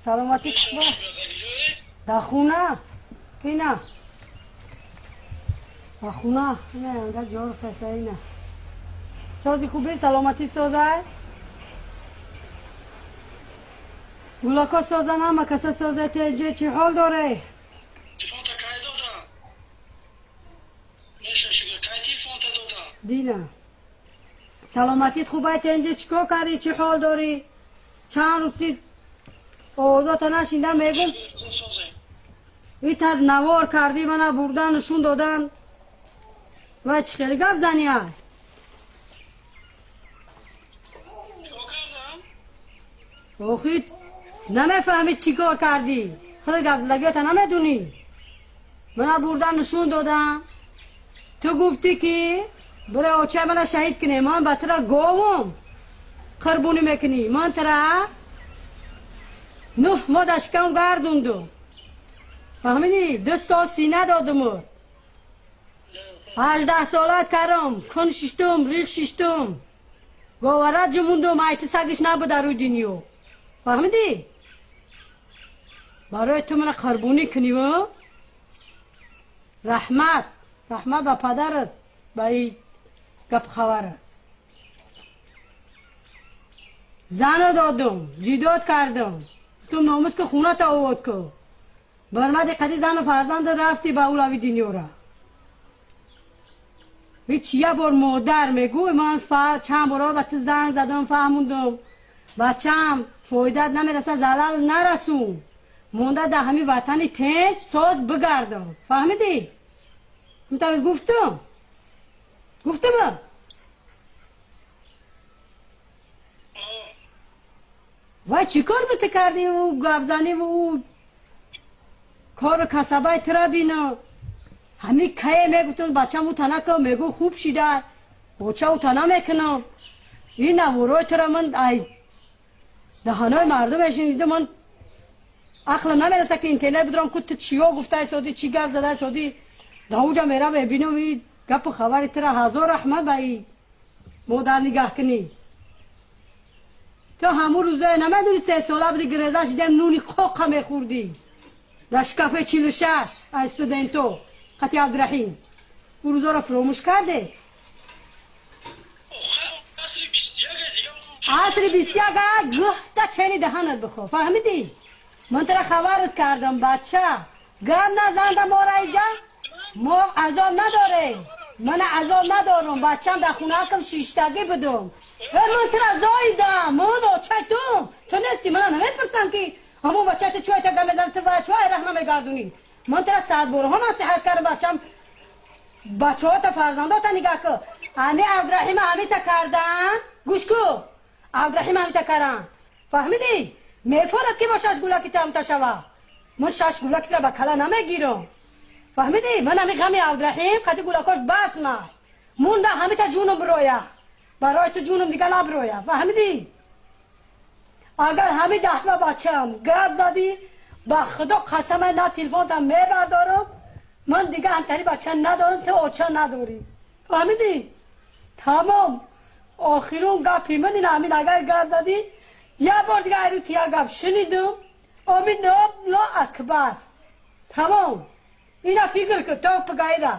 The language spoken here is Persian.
سلامتی خوبه در خونه اینا در خونه نه انگار جارو خسته اینا سازی خوبه سلامتی سازه گولاکا سازه نه مکسه سازه تیجه چی حال داره تلفون تا کای دادم نشون شکر کای تلفون تا دادم دینا سلامتیت خوبه تنجه چیکار کردی چی حال داری چند روزی اوضاع تا نشینده میگم ایتر نوار کردی منو بردن نشون دادن و چی خیلی گفت زنی های چو کردم؟ آخی نمیفهمی چی کار کردی خود گفت زدگی تا نمیدونی منو بردن نشون دادن تو گفتی که برای اوچه منو شهید کنی من بطره گاوم قربونی میکنی من تره 9 ماه دشکم گردوندم فهمیدی 2 سال سینه دادم 18 سالت کردم کن ششتم ریخ ششتم گاورت جموندم ایتی سگش نبود در روی دنیا فهمیدی برای تو من قربونی کنی و رحمت به پدرت به این گپ خبره زن دادم جیداد کردم تو ناموس که خونه تا آورد که برمد قدی زن و فرزند رفتی به اولوی دنیا را هیچ یه بار مادر میگوی من چند بار به تو زنگ زدم فهموندم بچم فایدت نمیرسه زلال نرسون مونده در همین وطنی تنج ساز بگردم فهمیدی؟ میتونی گفتم وای چی کار بته کردی و گفزنی و او کار کسبای ترا بینا همین که میگفتن بچه مو تنکه میگو خوب شیده بچه او تنه میکنم این نوروی ترا من ای دهانای مردم شنیده من عقلم نمیرسه که اینترنت بدرم که تو چیا گفته سادی چی گفت زده سادی داوجا میرم ببینم این گپ خبری ترا هزار رحمت به این مادر نگاه کنی تو همون روزای نمیدونی 3 ساله بودی گرزه شدیم نونی قاقه میخوردی در شکافه 46 استودنتو خطی عبدالرحیم اون روزا را فراموش کرده عصر 21 گه چنی دهنت بخور فهمیدی؟ من ترا خبرت کردم بچه گم نزنده ما را اینجا ما عذاب نداره من عذاب ندارم بچم در خونه کم شیشتگی بدم من ترا زایدم مانو چای تو نیستی من نمیپرسم که همون بچه تو چوی تا گم بزن تو بچه های رحمه میگردونی من ترا 100 بار هم نصیحت کردم بچم بچه ها تا فرزنده تا نگاه که همی عبدالرحیم همی تا کردن گوش کو عبدالرحیم همی تا کردن فهمیدی؟ میفارد که با 6 گولاکی تا هم تا شوه من 6 گولاکی را با کلا نمیگیرم فهمیدی؟ من همی غمی عبدالرحیم خطی گولاکاش بس نه مونده همی تا جونم برویه برای تو جونم دیگه نبرویه فهمیدی؟ اگر همی 10 بچه هم گپ زدی با خدا قسم نه تلفون تا میبردارم من دیگه همتری بچه ندارم تو اوچه نداری فهمیدی؟ تمام آخرون گپی من این همین اگر گپ زدی یه بار دیگه ایرو تیا گپ شنیدم آمین نام لا اکبر تمام اینا فکر که تو پگایده